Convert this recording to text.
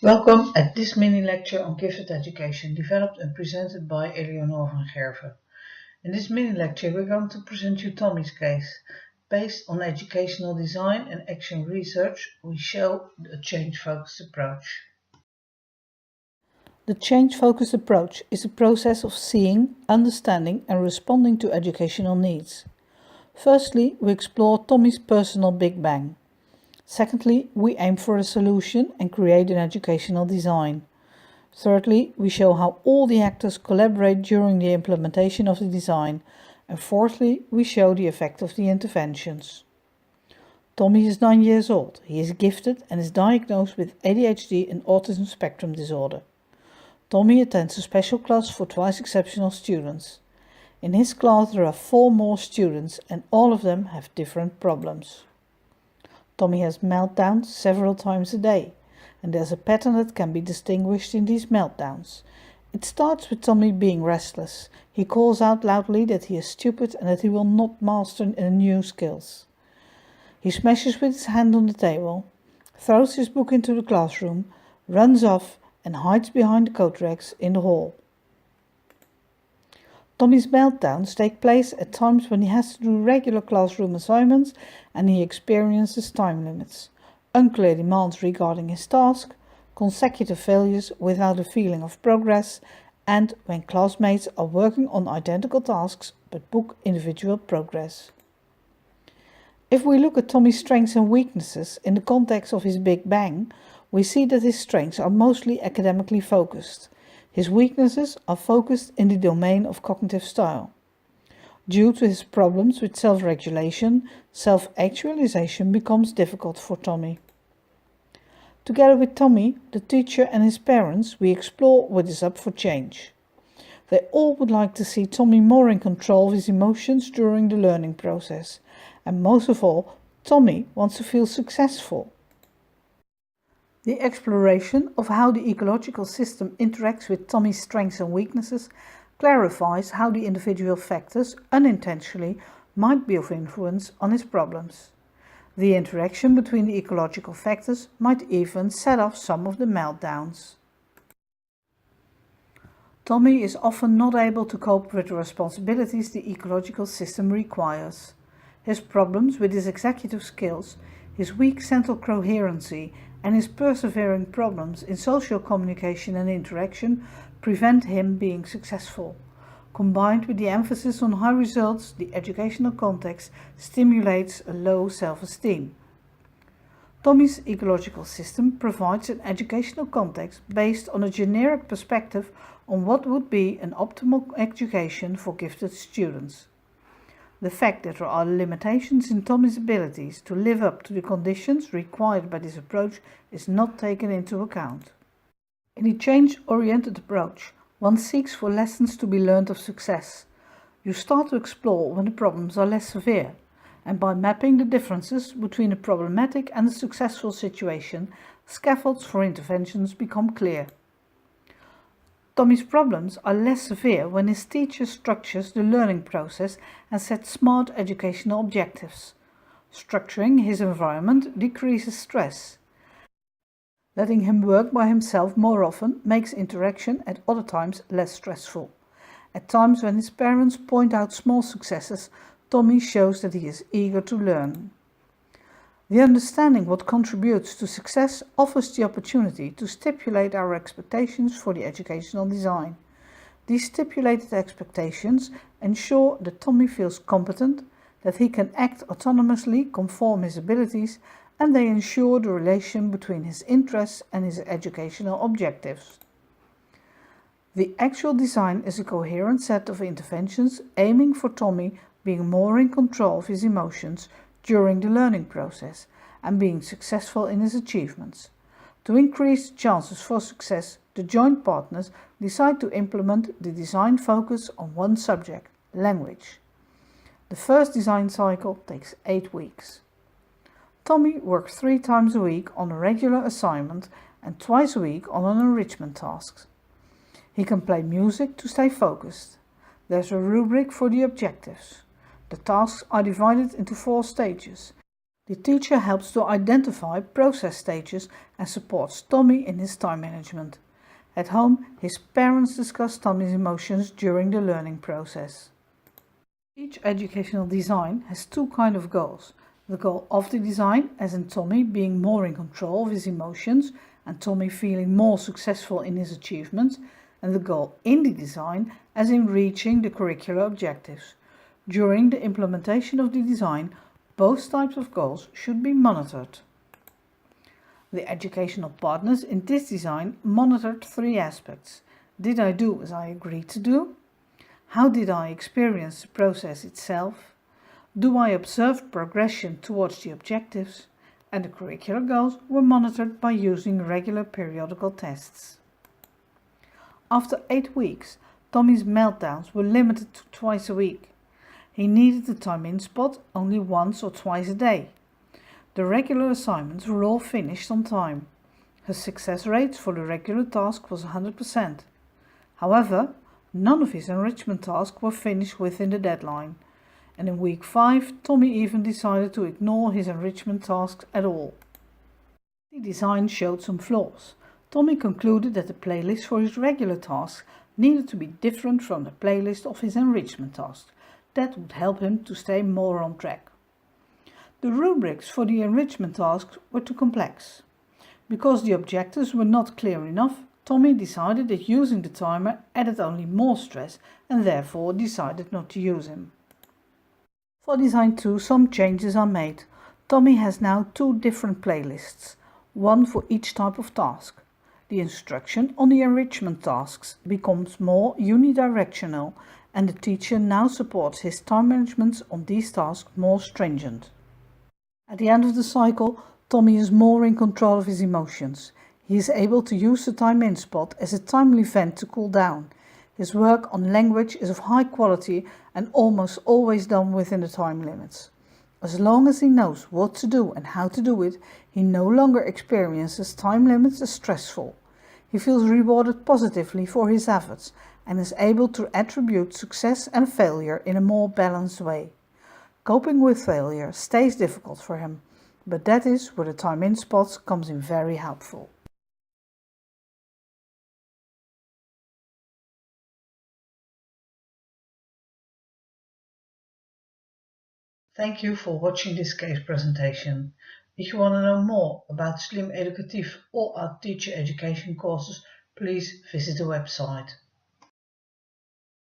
Welcome at this mini lecture on gifted education developed and presented by Eleonore van Gerven. In this mini lecture we're going to present you Tommie's case. Based on educational design and action research, we show a change-focused approach. The change-focused approach is a process of seeing, understanding and responding to educational needs. Firstly, we explore Tommie's personal Big Bang. Secondly, we aim for a solution and create an educational design. Thirdly, we show how all the actors collaborate during the implementation of the design. And fourthly, we show the effect of the interventions. Tommie is 9 years old. He is gifted and is diagnosed with ADHD and autism spectrum disorder. Tommie attends a special class for twice exceptional students. In his class there are 4 more students and all of them have different problems. Tommie has meltdowns several times a day, and there's a pattern that can be distinguished in these meltdowns. It starts with Tommie being restless. He calls out loudly that he is stupid and that he will not master new skills. He smashes with his hand on the table, throws his book into the classroom, runs off and hides behind the coat racks in the hall. Tommie's meltdowns take place at times when he has to do regular classroom assignments and he experiences time limits, unclear demands regarding his task, consecutive failures without a feeling of progress, and when classmates are working on identical tasks but book individual progress. If we look at Tommie's strengths and weaknesses in the context of his Big Bang, we see that his strengths are mostly academically focused. His weaknesses are focused in the domain of cognitive style. Due to his problems with self-regulation, self-actualization becomes difficult for Tommie. Together with Tommie, the teacher and his parents, we explore what is up for change. They all would like to see Tommie more in control of his emotions during the learning process. And most of all, Tommie wants to feel successful. The exploration of how the ecological system interacts with Tommie's strengths and weaknesses clarifies how the individual factors, unintentionally, might be of influence on his problems. The interaction between the ecological factors might even set off some of the meltdowns. Tommie is often not able to cope with the responsibilities the ecological system requires. His problems with his executive skills, his weak central coherency, and his persevering problems in social communication and interaction prevent him being successful. Combined with the emphasis on high results, the educational context stimulates a low self-esteem. Tommie's ecological system provides an educational context based on a generic perspective on what would be an optimal education for gifted students. The fact that there are limitations in Tommie's abilities to live up to the conditions required by this approach is not taken into account. In the change-oriented approach, one seeks for lessons to be learned of success. You start to explore when the problems are less severe, and by mapping the differences between a problematic and a successful situation, scaffolds for interventions become clear. Tommie's problems are less severe when his teacher structures the learning process and sets smart educational objectives. Structuring his environment decreases stress. Letting him work by himself more often makes interaction at other times less stressful. At times when his parents point out small successes, Tommie shows that he is eager to learn. The understanding what contributes to success offers the opportunity to stipulate our expectations for the educational design. These stipulated expectations ensure that Tommie feels competent, that he can act autonomously conform his abilities, and they ensure the relation between his interests and his educational objectives. The actual design is a coherent set of interventions aiming for Tommie being more in control of his emotions during the learning process and being successful in his achievements. To increase the chances for success, the joint partners decide to implement the design focus on one subject, language. The first design cycle takes 8 weeks. Tommie works 3 times a week on a regular assignment and twice a week on an enrichment task. He can play music to stay focused. There's a rubric for the objectives. The tasks are divided into 4 stages. The teacher helps to identify process stages and supports Tommie in his time management. At home, his parents discuss Tommie's emotions during the learning process. Each educational design has two kinds of goals. The goal of the design, as in Tommie being more in control of his emotions and Tommie feeling more successful in his achievements, and the goal in the design, as in reaching the curricular objectives. During the implementation of the design, both types of goals should be monitored. The educational partners in this design monitored three aspects. Did I do as I agreed to do? How did I experience the process itself? Do I observe progression towards the objectives? And the curricular goals were monitored by using regular periodical tests. After 8 weeks, Tommie's meltdowns were limited to twice a week. He needed the time in spot only once or twice a day. The regular assignments were all finished on time. His success rate for the regular task was 100%. However, none of his enrichment tasks were finished within the deadline. And in week 5, Tommie even decided to ignore his enrichment tasks at all. The design showed some flaws. Tommie concluded that the playlist for his regular tasks needed to be different from the playlist of his enrichment tasks. That would help him to stay more on track. The rubrics for the enrichment tasks were too complex. Because the objectives were not clear enough, Tommie decided that using the timer added only more stress and therefore decided not to use him. For Design 2, some changes are made. Tommie has now 2 different playlists, one for each type of task. The instruction on the enrichment tasks becomes more unidirectional and the teacher now supports his time management on these tasks more stringent. At the end of the cycle, Tommie is more in control of his emotions. He is able to use the time in spot as a timely vent to cool down. His work on language is of high quality and almost always done within the time limits. As long as he knows what to do and how to do it, he no longer experiences time limits as stressful. He feels rewarded positively for his efforts and is able to attribute success and failure in a more balanced way. Coping with failure stays difficult for him, but that is where the time in spots comes in very helpful. Thank you for watching this case presentation. If you want to know more about Slim Educatief or our teacher education courses, please visit the website.